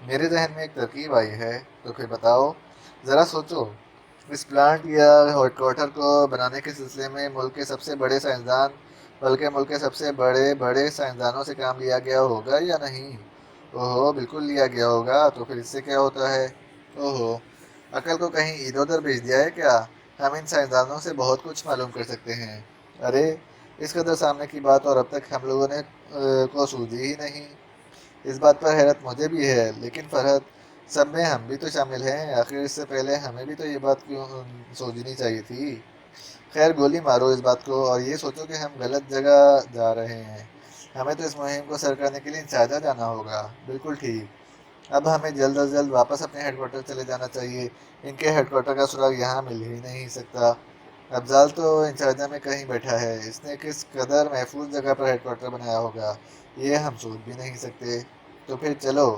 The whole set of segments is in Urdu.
میرے ذہن میں ایک ترکیب آئی ہے، تو پھر بتاؤ، ذرا سوچو۔ اس پلانٹ یا ہیڈ کوارٹر کو بنانے کے سلسلے میں ملک کے سب سے بڑے سائنسدان، بلکہ ملک کے سب سے بڑے بڑے سائنسدانوں سے کام لیا گیا ہوگا یا نہیں؟ اوہو، بالکل لیا گیا ہوگا، تو پھر اس سے کیا ہوتا ہے؟ اوہو، عقل کو کہیں ادھر ادھر بھیج دیا ہے کیا؟ ہم ان سائنسدانوں سے بہت کچھ معلوم کر سکتے ہیں۔ ارے، اس قدر سامنے کی بات اور اب تک ہم لوگوں نے کو سوچی ہی نہیں۔ اس بات پر حیرت مجھے بھی ہے، لیکن فرحت، سب میں ہم بھی تو شامل ہیں۔ آخر اس سے پہلے ہمیں بھی تو یہ بات کیوں سوچنی چاہیے تھی؟ خیر، گولی مارو اس بات کو اور یہ سوچو کہ ہم غلط جگہ جا رہے ہیں۔ ہمیں تو اس مہم کو سر کرنے کے لیے شارجہ جانا ہوگا۔ بالکل ٹھیک۔ اب ہمیں جلد از جلد واپس اپنے ہیڈ کوارٹر چلے جانا چاہیے۔ ان کے ہیڈ کوارٹر کا سراغ یہاں مل ہی نہیں سکتا۔ افضال تو انچارجہ میں کہیں بیٹھا ہے، اس نے کس قدر محفوظ جگہ پر ہیڈ کوارٹر بنایا ہوگا، یہ ہم سوچ بھی نہیں سکتے۔ تو پھر چلو۔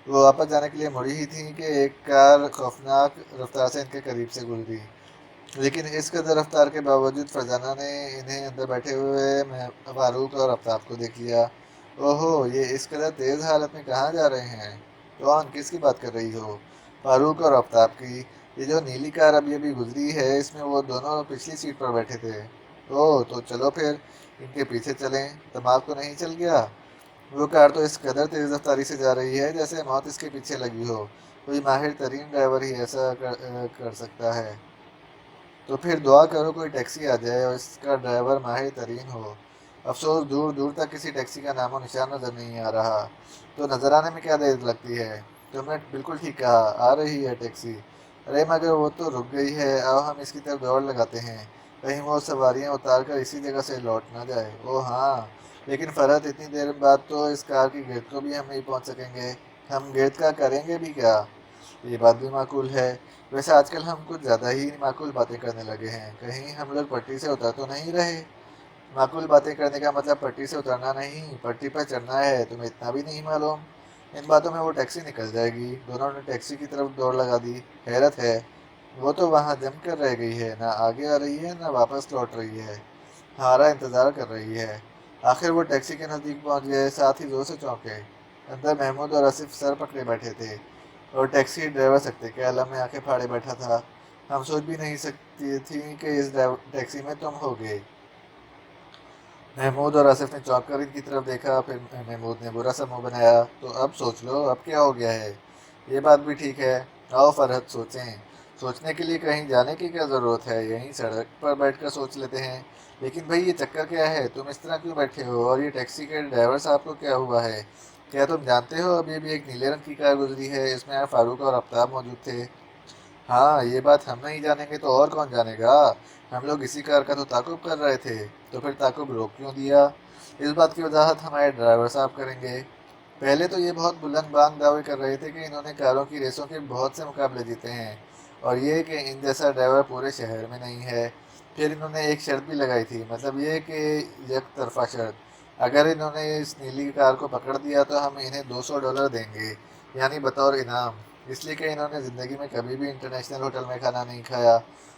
وہ واپس جانے کے لیے مڑی ہی تھی کہ ایک کار خوفناک رفتار سے ان کے قریب سے گزری، لیکن اس قدر رفتار کے باوجود فرزانہ نے انہیں اندر بیٹھے ہوئے فاروق اور آفتاب کو دیکھ لیا۔ اوہو، یہ اس قدر تیز حالت میں کہاں جا رہے ہیں؟ کون، کس کی بات کر رہی ہو؟ فاروق اور آفتاب کی۔ یہ جو نیلی کار ابھی ابھی گزری ہے، اس میں وہ دونوں پچھلی سیٹ پر بیٹھے تھے۔ اوہ، تو چلو پھر ان کے پیچھے چلیں۔ دماغ تو نہیں چل گیا؟ وہ کار تو اس قدر تیز رفتاری سے جا رہی ہے جیسے موت اس کے پیچھے لگی ہو۔ کوئی ماہر ترین ڈرائیور ہی ایسا کر سکتا ہے۔ تو پھر دعا کرو کوئی ٹیکسی آ جائے اور اس کا ڈرائیور ماہر ترین ہو۔ افسوس، دور دور تک کسی ٹیکسی کا نام و نشان نظر نہیں آ رہا۔ تو نظر آنے میں کیا دیر لگتی ہے؟ تم نے بالکل ٹھیک کہا، آ رہی ہے ٹیکسی۔ ارے مگر وہ تو رک گئی ہے، آؤ ہم اس کی طرف دوڑ لگاتے ہیں، کہیں وہ سواریاں اتار کر اسی جگہ سے لوٹ نہ جائے۔ او ہاں، لیکن فرحت، اتنی دیر بعد تو اس کار کی گیٹ کو بھی ہم نہیں پہنچ سکیں گے۔ ہم گیٹ کا کریں گے بھی کیا؟ یہ بات بھی معقول ہے۔ ویسے آج کل ہم کچھ زیادہ ہی معقول باتیں کرنے لگے ہیں، کہیں ہم لوگ پٹری سے اتر تو نہیں رہے؟ معقول باتیں کرنے کا مطلب پٹری سے اترنا نہیں، پٹری پر چڑھنا ہے، تمہیں اتنا بھی نہیں معلوم؟ ان باتوں میں وہ ٹیکسی نکل جائے گی۔ دونوں نے ٹیکسی کی طرف دوڑ لگا دی۔ حیرت ہے، وہ تو وہاں جم کر رہ گئی ہے، نہ آگے آ رہی ہے نہ واپس لوٹ رہی ہے، ہمارا انتظار کر رہی ہے۔ آخر وہ ٹیکسی کے نزدیک پہنچ گئے، ساتھ ہی زور سے چونکے۔ اندر محمود اور آصف سر پکڑے بیٹھے تھے، اور ٹیکسی ڈرائیور سکتے کے عالم میں آنکھیں پھاڑے بیٹھا تھا۔ ہم سوچ بھی نہیں سکتی تھی کہ اس ٹیکسی میں تم ہوگے۔ محمود اور آصف نے چونک کر ان کی طرف دیکھا، پھر محمود نے برا سا منہ بنایا۔ تو اب سوچ لو، اب کیا ہو گیا ہے؟ یہ بات بھی ٹھیک ہے، آؤ فرحت سوچیں۔ سوچنے کے لیے کہیں جانے کی کیا ضرورت ہے، یہیں سڑک پر بیٹھ کر سوچ لیتے ہیں۔ لیکن بھائی، یہ چکر کیا ہے؟ تم اس طرح کیوں بیٹھے ہو؟ اور یہ ٹیکسی کے ڈرائیور صاحب کو کیا ہوا ہے؟ کیا تم جانتے ہو ابھی ابھی ایک نیلے رنگ کی کار گزری ہے، اس میں فاروق اور آفتاب موجود تھے؟ ہاں، یہ بات ہم نہیں جانیں گے تو اور کون جانے گا؟ ہم لوگ اسی کار کا تو تعاقب کر رہے تھے، تو پھر تعاقب روک کیوں دیا؟ اس بات کی وضاحت ہمارے ڈرائیور صاحب کریں گے۔ پہلے تو یہ بہت بلند بانگ دعوے کر رہے تھے کہ انہوں نے کاروں کی ریسوں کے بہت سے مقابلے جیتے ہیں، اور یہ کہ ان جیسا ڈرائیور پورے شہر میں نہیں ہے۔ پھر انہوں نے ایک شرط بھی لگائی تھی، مطلب یہ کہ یک طرفہ شرط، اگر انہوں نے اس نیلی کار کو پکڑ دیا تو ہم انہیں $200 دیں گے، یعنی بطور انعام، اس لیے کہ انہوں نے زندگی میں کبھی بھی انٹرنیشنل ہوٹل میں کھانا نہیں کھایا،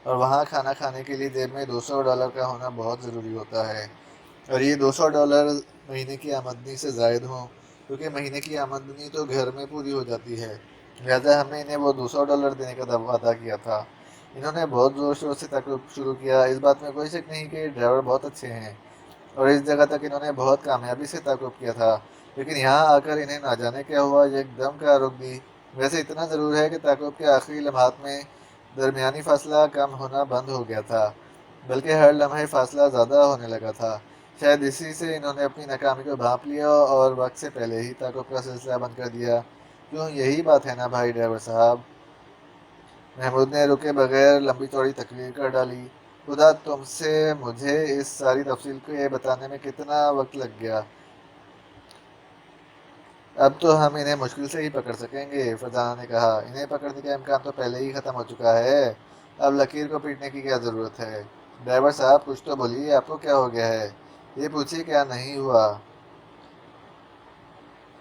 اور وہاں کھانا کھانے کے لیے جیب میں $200 کا ہونا بہت ضروری ہوتا ہے، اور یہ $200 مہینے کی آمدنی سے زائد ہوں، کیونکہ مہینے کی آمدنی تو گھر میں پوری ہو جاتی ہے۔ لہٰذا ہم نے انہیں وہ $200 دینے کا وعدہ کیا تھا۔ انہوں نے بہت زور شور سے تعقب شروع کیا، اس بات میں کوئی شک نہیں کہ یہ ڈرائیور بہت اچھے ہیں، اور اس جگہ تک انہوں نے بہت کامیابی سے تعقب کیا تھا، لیکن یہاں آ کر انہیں نہ جانے کیا ہوا، یہ ایک دم کار روک دی۔ ویسے اتنا ضرور ہے کہ تعقب کے آخری لمحات میں درمیانی فاصلہ کم ہونا بند ہو گیا تھا، بلکہ ہر لمحے فاصلہ زیادہ ہونے لگا تھا۔ شاید اسی سے انہوں نے اپنی ناکامی کو بھانپ لیا اور وقت سے پہلے ہی تعقب کا سلسلہ بند کر دیا۔ کیوں، یہی بات ہے نا بھائی ڈرائیور صاحب؟ محمود نے رکے بغیر لمبی چوڑی تقریر کر ڈالی۔ خدا، تم سے مجھے اس ساری تفصیل کو یہ بتانے میں کتنا وقت لگ گیا۔ اب تو ہم انہیں مشکل سے ہی پکڑ سکیں گے، فرزانہ نے کہا۔ انہیں پکڑنے کا امکان تو پہلے ہی ختم ہو چکا ہے، اب لکیر کو پیٹنے کی کیا ضرورت ہے؟ ڈرائیور صاحب، کچھ تو بولیے، آپ کو کیا ہو گیا ہے؟ یہ پوچھیے کیا نہیں ہوا؟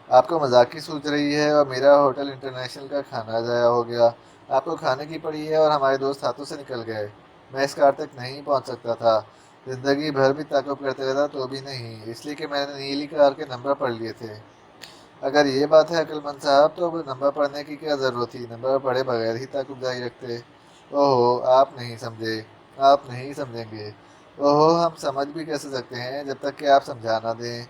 آپ کو مذاق کی سوچ رہی ہے، اور میرا ہوٹل انٹرنیشنل کا کھانا ضائع ہو گیا، آپ کو کھانے کی پڑی ہے، اور ہمارے دوست ہاتھوں سے نکل گئے۔ میں اس کار تک نہیں پہنچ سکتا تھا، زندگی بھر بھی تعقب کرتے رہتا تو بھی نہیں، اس لیے کہ میں نے نیلی کار کے نمبر پڑھ لیے تھے۔ اگر یہ بات ہے عقل مند صاحب تو نمبر پڑھنے کی کیا ضرورت تھی؟ نمبر پڑھے بغیر ہی تعاقب جاری رکھتے۔ اوہو آپ نہیں سمجھے، آپ نہیں سمجھیں گے۔ اوہو ہم سمجھ بھی کیسے سکتے ہیں جب تک کہ آپ سمجھا نہ دیں۔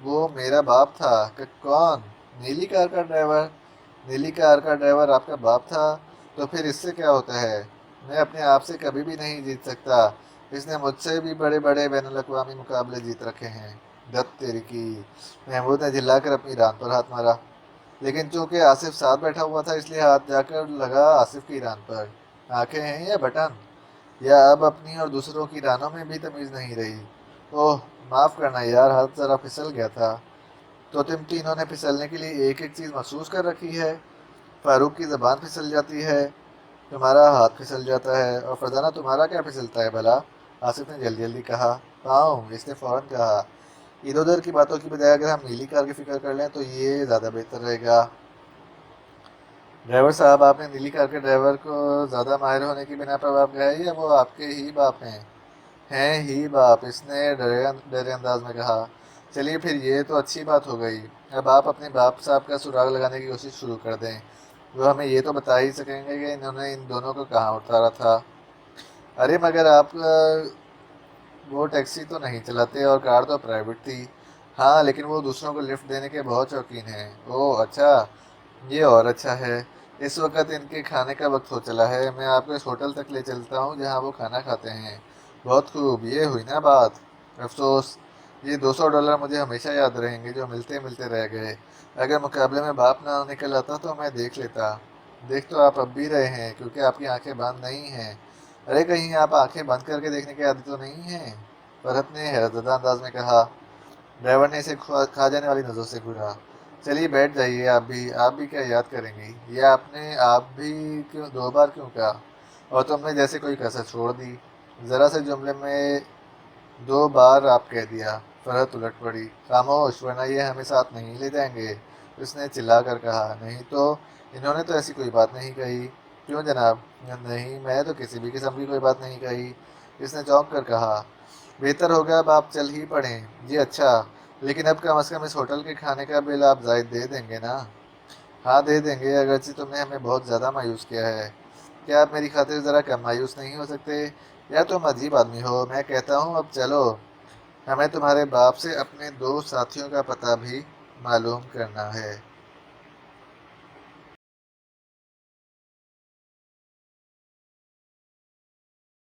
وہ میرا باپ تھا۔ کون؟ نیلی کار کا ڈرائیور؟ نیلی کار کا ڈرائیور آپ کا باپ تھا؟ تو پھر اس سے کیا ہوتا ہے؟ میں اپنے آپ سے کبھی بھی نہیں جیت سکتا۔ اس نے مجھ سے بھی بڑے بڑے بین الاقوامی مقابلے جیت رکھے ہیں۔ دت تیری کی! محمود نے جھلا کر اپنی ران پر ہاتھ مارا، لیکن چونکہ آصف ساتھ بیٹھا ہوا تھا اس لیے ہاتھ جا کر لگا آصف کی ران پر۔ آنکھیں ہیں یا بٹن؟ یا اب اپنی اور دوسروں کی رانوں میں بھی تمیز نہیں رہی؟ اوہ معاف کرنا یار، ہاتھ ذرا پھسل گیا تھا۔ تو تم تینوں نے پھسلنے کے لیے ایک ایک چیز مخصوص کر رکھی ہے۔ فاروق کی زبان پھسل جاتی ہے، تمہارا ہاتھ پھسل جاتا ہے، اور فرزانہ تمہارا کیا پھسلتا ہے بھلا؟ آصف نے جلدی جلدی کہا۔ پاؤں، اس نے فوراً کہا۔ ادھر ادھر کی باتوں کی بجائے اگر ہم نیلی کار کی فکر کر لیں تو یہ زیادہ بہتر رہے گا۔ ڈرائیور صاحب، آپ نے نیلی کار کے ڈرائیور کو زیادہ ماہر ہونے کی بنا پر باپ کہا ہے یا وہ آپ کے ہی باپ ہیں؟ ہیں ہی باپ، اس نے ڈرے انداز میں کہا۔ چلیے پھر یہ تو اچھی بات ہو گئی۔ اب آپ اپنے باپ صاحب کا سراغ لگانے کی کوشش شروع کر دیں۔ وہ ہمیں یہ تو بتا ہی سکیں گے کہ انہوں نے ان دونوں کو کہاں اتارا تھا۔ ارے مگر آپ وہ ٹیکسی تو نہیں چلاتے اور کار تو پرائیویٹ تھی۔ ہاں لیکن وہ دوسروں کو لفٹ دینے کے بہت شوقین ہیں۔ اوہ اچھا، یہ اور اچھا ہے۔ اس وقت ان کے کھانے کا وقت ہو چلا ہے، میں آپ کو اس ہوٹل تک لے چلتا ہوں جہاں وہ کھانا کھاتے ہیں۔ بہت خوب، یہ ہوئی نا بات۔ افسوس، یہ $200 مجھے ہمیشہ یاد رہیں گے جو ملتے ملتے رہ گئے۔ اگر مقابلے میں باپ نہ نکل آتا تو میں دیکھ لیتا۔ دیکھ تو آپ اب بھی رہے ہیں کیونکہ آپ کی آنکھیں بند نہیں ہیں۔ ارے کہیں آپ آنکھیں بند کر کے دیکھنے کے عادی تو نہیں ہیں؟ فرحت نے حیرت زدہ انداز میں کہا۔ ڈرائیور نے اسے کھا جانے والی نظروں سے گھورا۔ چلیے بیٹھ جائیے، آپ بھی کیا یاد کریں گی؟ یہ آپ بھی کیوں 2 بار کیوں کہا؟ اور تم نے جیسے کوئی کسر چھوڑ دی۔ ذرا سے جملے میں 2 بار آپ کہہ دیا۔ فرحت الٹ پڑی۔ خاموش ورنہ یہ ہمیں ساتھ نہیں لے جائیں گے، اس نے چلا کر کہا۔ نہیں تو انہوں نے تو ایسی کوئی بات نہیں کہی۔ کیوں جناب؟ نہیں میں تو کسی بھی قسم کی کوئی بات نہیں کہی، اس نے چونک کر کہا۔ بہتر ہوگا اب آپ چل ہی پڑیں۔ جی اچھا، لیکن اب کم از کم اس ہوٹل کے کھانے کا بل آپ زائد دے دیں گے نا؟ ہاں دے دیں گے، اگرچہ تم نے ہمیں بہت زیادہ مایوس کیا ہے۔ کیا آپ میری خاطر ذرا کم مایوس نہیں ہو سکتے؟ یا تم عجیب آدمی ہو۔ میں کہتا ہوں اب چلو، ہمیں تمہارے باپ سے اپنے 2 ساتھیوں کا پتہ بھی معلوم کرنا ہے۔